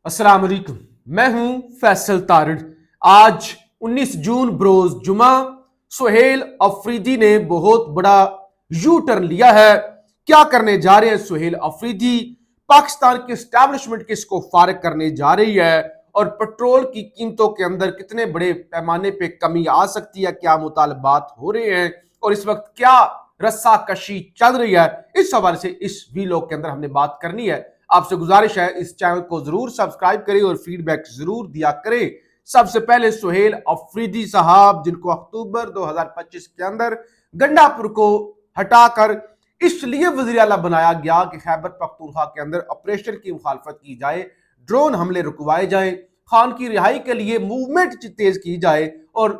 अस्सलाम वालेकुम। मैं हूं फैसल तारिड़। आज 19 जून बरोज जुमा सुहेल अफरीदी ने बहुत बड़ा यू टर्न लिया है। क्या करने जा रहे हैं सुहेल अफरीदी? पाकिस्तान की एस्टैब्लिशमेंट किसको फारिग करने जा रही है और पेट्रोल की कीमतों के अंदर कितने बड़े पैमाने पे कमी आ सकती है, क्या मुतालबात हो रहे हैं और इस वक्त क्या रस्सा कशी चल रही है, इस हवाले से इस वीलॉग के अंदर हमने बात करनी है। आपसे गुजारिश है इस चैनल को जरूर सब्सक्राइब करें और फीडबैक जरूर दिया करें। सबसे पहले सुहेल अफरीदी साहब, जिनको अक्टूबर 2025 के अंदर गंडापुर को हटाकर इसलिए वजीर आला बनाया गया कि खैबर पख्तूनख्वा के अंदर ऑपरेशन की मुखालफत की जाए, ड्रोन हमले रुकवाए जाए, खान की रिहाई के लिए मूवमेंट तेज की जाए और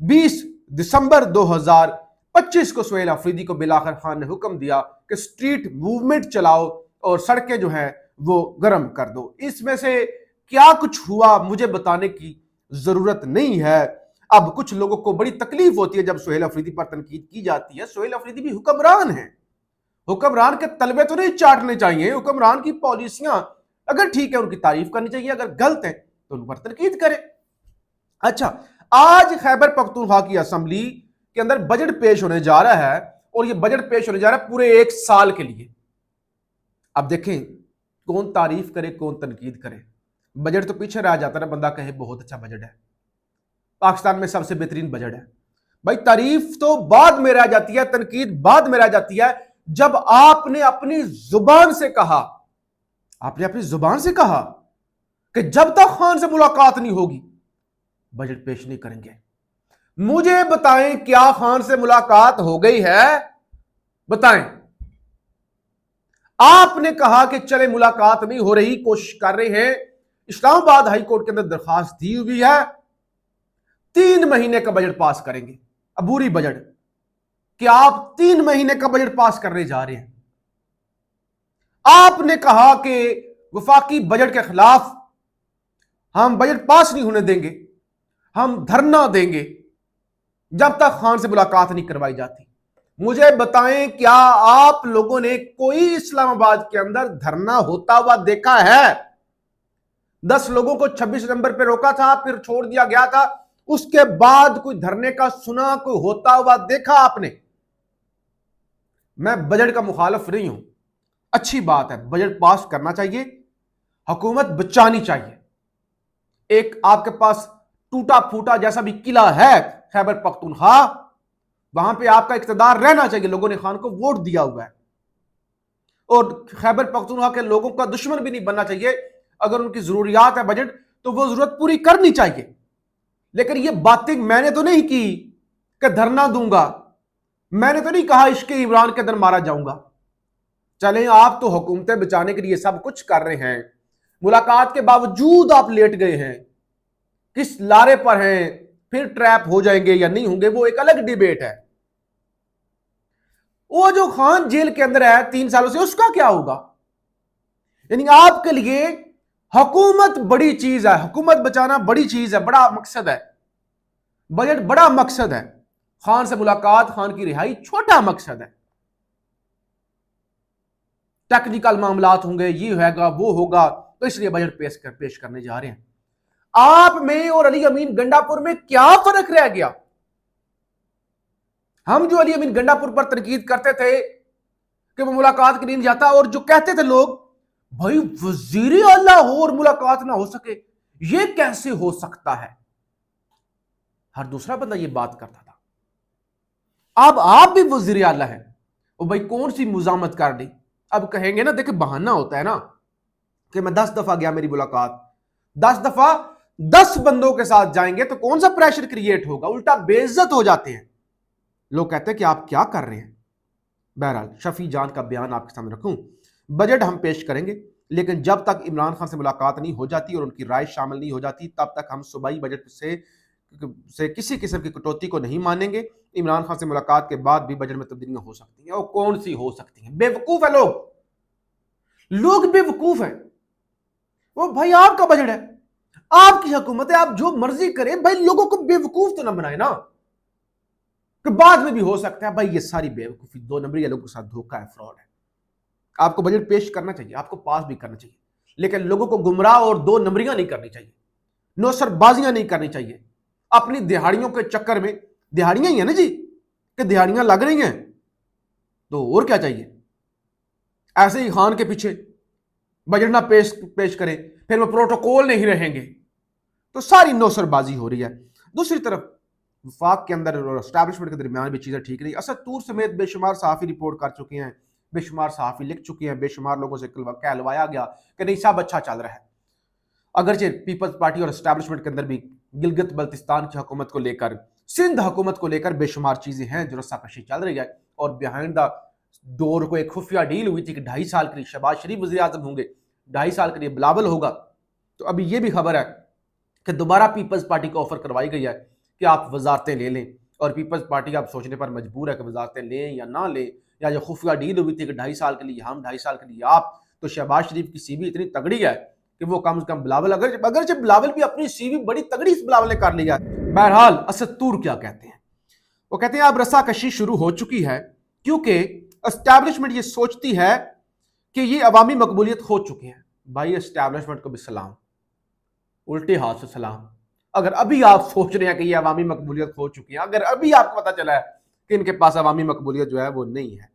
20 दिसंबर 2025 को सुहेल अफरीदी को बिलाखिर खान ने हुक्म दिया कि स्ट्रीट मूवमेंट चलाओ और सड़कें जो है वो गर्म कर दो। इसमें से क्या कुछ हुआ मुझे बताने की जरूरत नहीं है। अब कुछ लोगों को बड़ी तकलीफ होती है जब सुहेल अफरीदी पर तनकीद की जाती है। सुहेल अफरीदी भी हुक्मरान है, हुक्मरान के तलबे तो नहीं चाटने चाहिए। हुक्मरान की पॉलिसियां अगर ठीक है उनकी तारीफ करनी चाहिए, अगर गलत है तो उन पर तनकीद करें। अच्छा, आज खैबर पख्तूनख्वा की असेंबली के अंदर बजट पेश होने जा रहा है और यह बजट पेश होने जा रहा है पूरे 1 साल के लिए। अब देखें कौन तारीफ करे कौन तनकीद करे। बजट तो पीछे रह जाता है ना, बंदा कहे बहुत अच्छा बजट है, पाकिस्तान में सबसे बेहतरीन बजट है। भाई तारीफ तो बाद में रह जाती है, तनकीद बाद में रह जाती है। जब आपने अपनी जुबान से कहा, आपने अपनी जुबान से कहा कि जब तक खान से मुलाकात नहीं होगी बजट पेश नहीं करेंगे। मुझे बताएं क्या खान से मुलाकात हो गई है? बताएं। आपने कहा कि चले मुलाकात नहीं हो रही, कोशिश कर रहे हैं। इस्लामाबाद हाई कोर्ट के अंदर दरखास्त दी हुई है, 3 महीने का बजट पास करेंगे। अबूरी बजट कि आप 3 महीने का बजट पास करने जा रहे हैं। आपने कहा कि वफाकी बजट के खिलाफ हम बजट पास नहीं होने देंगे, हम धरना देंगे जब तक खान से मुलाकात नहीं करवाई जाती। मुझे बताएं क्या आप लोगों ने कोई इस्लामाबाद के अंदर धरना होता हुआ देखा है? 10 लोगों को 26 नवंबर पे रोका था, फिर छोड़ दिया गया था, उसके बाद कोई धरने का सुना, कोई होता हुआ देखा आपने? मैं बजट का मुखालिफ नहीं हूं, अच्छी बात है, बजट पास करना चाहिए, हुकूमत बचानी चाहिए। एक आपके पास टूटा फूटा जैसा भी किला है खैबर पख्तूनख्वा, वहां पे आपका इख्तिदार रहना चाहिए। लोगों ने खान को वोट दिया हुआ है और खैबर पख्तूनख्वा के लोगों का दुश्मन भी नहीं बनना चाहिए। अगर उनकी जरूरियात है बजट तो वो जरूरत पूरी करनी चाहिए। लेकिन ये बातें मैंने तो नहीं की कि धरना दूंगा, मैंने तो नहीं कहा इश्क इमरान के अंदर मारा जाऊंगा। चलें, आप तो हुकूमतें बचाने के लिए सब कुछ कर रहे हैं, मुलाकात के बावजूद आप लेट गए हैं, किस लारे पर हैं, फिर ट्रैप हो जाएंगे या नहीं होंगे वो एक अलग डिबेट है। वो जो खान जेल के अंदर है 3 सालों से, उसका क्या होगा? यानी आपके लिए हुकूमत बड़ी चीज है, हुकूमत बचाना बड़ी चीज है, बड़ा मकसद है, बजट बड़ा मकसद है, खान से मुलाकात, खान की रिहाई छोटा मकसद है। टेक्निकल मामलात होंगे, ये होगा वो होगा, तो इसलिए बजट पेश करने जा रहे हैं। आप में और अली अमीन गंडापुर में क्या फर्क रह गया? हम जो अली अमीन गंडापुर पर तनकीद करते थे कि वो मुलाकात के लिए नहीं जाता, और जो कहते थे लोग भाई वजीर आला हो और मुलाकात ना हो सके, ये कैसे हो सकता है, हर दूसरा बंदा ये बात करता था। अब आप भी वजीर आला है, वो भाई कौन सी मुजामत कर दी? अब कहेंगे ना, देखिए बहाना होता है ना कि मैं 10 दफा गया, मेरी मुलाकात 10 दफा 10 बंदों के साथ जाएंगे तो कौन सा प्रेशर क्रिएट होगा, उल्टा बेइज्जत हो जाते हैं लोग, कहते हैं कि आप क्या कर रहे हैं। बहरहाल शफी जान का बयान आपके सामने रखूं, बजट हम पेश करेंगे, लेकिन जब तक इमरान खान से मुलाकात नहीं हो जाती और उनकी राय शामिल नहीं हो जाती तब तक हम सूबाई बजट से किसी किस्म की कटौती को नहीं मानेंगे। इमरान खान से मुलाकात के बाद भी बजट में तब्दीलियां हो सकती हैं, और कौन सी हो सकती हैं? बेवकूफ है लोग बेवकूफ है। वो भाई आपका बजट है, आपकी हुकूमत है, आप जो मर्जी करें, भाई लोगों को बेवकूफ तो ना बनाए ना, कि बाद में भी हो सकता है। भाई ये सारी बेवकूफी, 2 नंबरी लोगों के साथ धोखा है, फ्रॉड है। आपको बजट पेश करना चाहिए, आपको पास भी करना चाहिए, लेकिन लोगों को गुमराह और दो नंबरियां नहीं करनी चाहिए, नौसरबाजियां नहीं करनी चाहिए। अपनी दिहाड़ियों के चक्कर में, दिहाड़ियां ही है ना जी, कि दिहाड़ियां लग रही हैं तो और क्या चाहिए। ऐसे ही खान के पीछे बजट ना पेश पेश करें, फिर वो प्रोटोकॉल नहीं रहेंगे, तो सारी नौसरबाजी हो रही है। दूसरी तरफ वफाक के अंदर और एस्टैब्लिशमेंट के दरमियान भी चीजें ठीक नहीं। असद तूर समेत बेशुमार सहाफ़ी रिपोर्ट कर चुके हैं, बेशुमार सहाफ़ी लिख चुके हैं, बेशुमार लोगों से कहलवाया गया कि नहीं सब अच्छा चल रहा है। अगरचे पीपल्स पार्टी और एस्टैब्लिशमेंट के अंदर भी गिलगित बल्तिस्तान की हुकूमत को लेकर, सिंध हुकूमत को लेकर बेशुमार चीजें हैं जो रस्साकशी चल रही है। और बिहाइंड द डोर को एक खुफिया डील हुई थी कि 2.5 साल के लिए शहबाज शरीफ वज़ीर आज़म होंगे, 2.5 साल के लिए बिलावल होगा। तो अभी ये भी खबर है कि दोबारा पीपल्स पार्टी को ऑफर करवाई गई है कि आप वजारतें ले लें, और पीपल्स पार्टी आप सोचने पर मजबूर है कि वजारतें लें या ना लें। या जो खुफिया डील हुई थी कि 2.5 साल के लिए हम, 2.5 साल के लिए आप, तो शहबाज शरीफ की सीवी इतनी तगड़ी है कि वो कम से कम बिलावल, अगर जब बिलावल भी अपनी सीवी बड़ी तगड़ी इस बिलावल ने कर लिया। बहरहाल असद तूर क्या कहते हैं, वो कहते हैं अब रस्साकशी शुरू हो चुकी है क्योंकि एस्टैब्लिशमेंट ये सोचती है कि ये अवामी मकबूलियत खो चुके हैं। भाई एस्टैब्लिशमेंट को भी सलाम, उल्टे हाथ से सलाम। अगर अभी आप सोच रहे हैं कि ये अवामी मकबूलियत खो चुकी है, अगर अभी आपको पता चला है कि इनके पास अवामी मकबूलियत जो है वो नहीं है।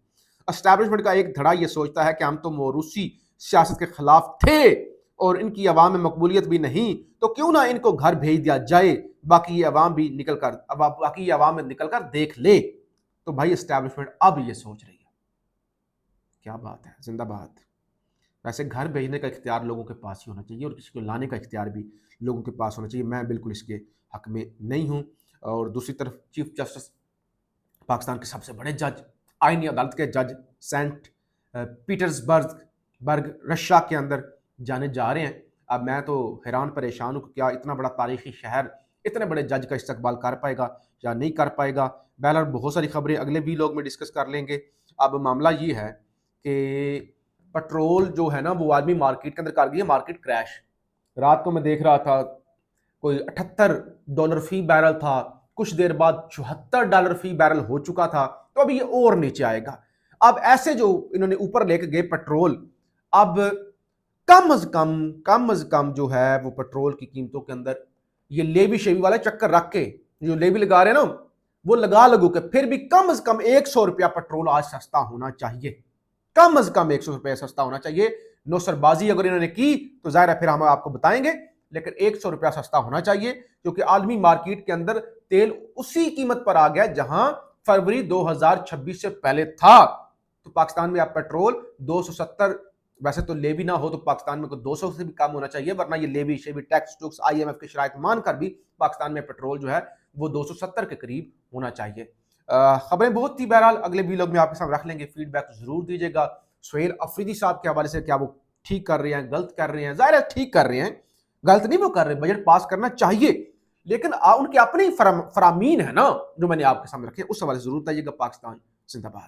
एस्टैब्लिशमेंट का एक धड़ा ये सोचता है कि हम तो मोरूसी सियासत के खिलाफ थे और इनकी अवाम में मकबूलियत भी नहीं, तो क्यों ना इनको घर भेज दिया जाए, बाकी ये अवाम भी निकल कर, बाकी ये अवाम में निकल कर देख ले। तो भाई एस्टैब्लिशमेंट अब ये सोच रही है। क्या बात है, जिंदाबाद। वैसे घर भेजने का इख्तियार लोगों के पास ही होना चाहिए और किसी को लाने का इख्तियार भी लोगों के पास होना चाहिए। मैं बिल्कुल इसके हक में नहीं हूँ। और दूसरी तरफ चीफ जस्टिस, पाकिस्तान के सबसे बड़े जज, आईनी अदालत के जज, सेंट पीटर्सबर्ग रशिया के अंदर जाने जा रहे हैं। अब मैं तो हैरान परेशान हूँ कि क्या इतना बड़ा तारीखी शहर इतने बड़े जज का इस्तकबाल कर पाएगा या नहीं कर पाएगा। बहरहाल बहुत सारी खबरें अगले वीलॉग में डिस्कस कर लेंगे। अब मामला ये है कि पेट्रोल जो है ना वो आदमी मार्केट के अंदर कर गया मार्केट क्रैश। रात को मैं देख रहा था कोई $78 फी बैरल था, कुछ देर बाद $74 फी बैरल हो चुका था, तो अब ये और नीचे आएगा। अब ऐसे जो इन्होंने ऊपर लेके गए पेट्रोल, अब कम अज कम जो है वो पेट्रोल की कीमतों के अंदर ये लेवी शेवी वाले चक्कर रख के जो लेवी लगा रहे हैं ना, वो लगू के फिर भी कम अज कम 100 रुपया पेट्रोल आज सस्ता होना चाहिए। कम अज कम 100 रुपया सस्ता होना चाहिए। नौसरबाजी अगर इन्होंने की तो जाहिर है फिर हम आपको बताएंगे, लेकिन 100 रुपया सस्ता होना चाहिए, क्योंकि आलमी मार्केट के अंदर तेल उसी कीमत पर आ गया जहां फरवरी 2026 से पहले था। तो पाकिस्तान में अब पेट्रोल 270, वैसे तो लेवी ना हो तो पाकिस्तान में 200 से भी कम होना चाहिए, वरना ये लेवी शेवी टैक्स टुक्स IMF की शराइत मानकर भी पाकिस्तान में पेट्रोल जो है वो 270 के करीब होना चाहिए। खबरें बहुत थी, बहरहाल अगले वीलॉग में आपके साथ रख लेंगे। फीडबैक जरूर दीजिएगा। सुहेल अफरीदी साहब के हवाले से क्या वो ठीक कर रहे हैं, गलत कर रहे हैं? जाहिर है ठीक कर रहे हैं, गलत नहीं वो कर रहे। बजट पास करना चाहिए, लेकिन उनके अपने ही फरामीन है ना जो मैंने आपके सामने रखे, उस हवाले से जरूर बताइएगा। पाकिस्तान जिंदाबाद।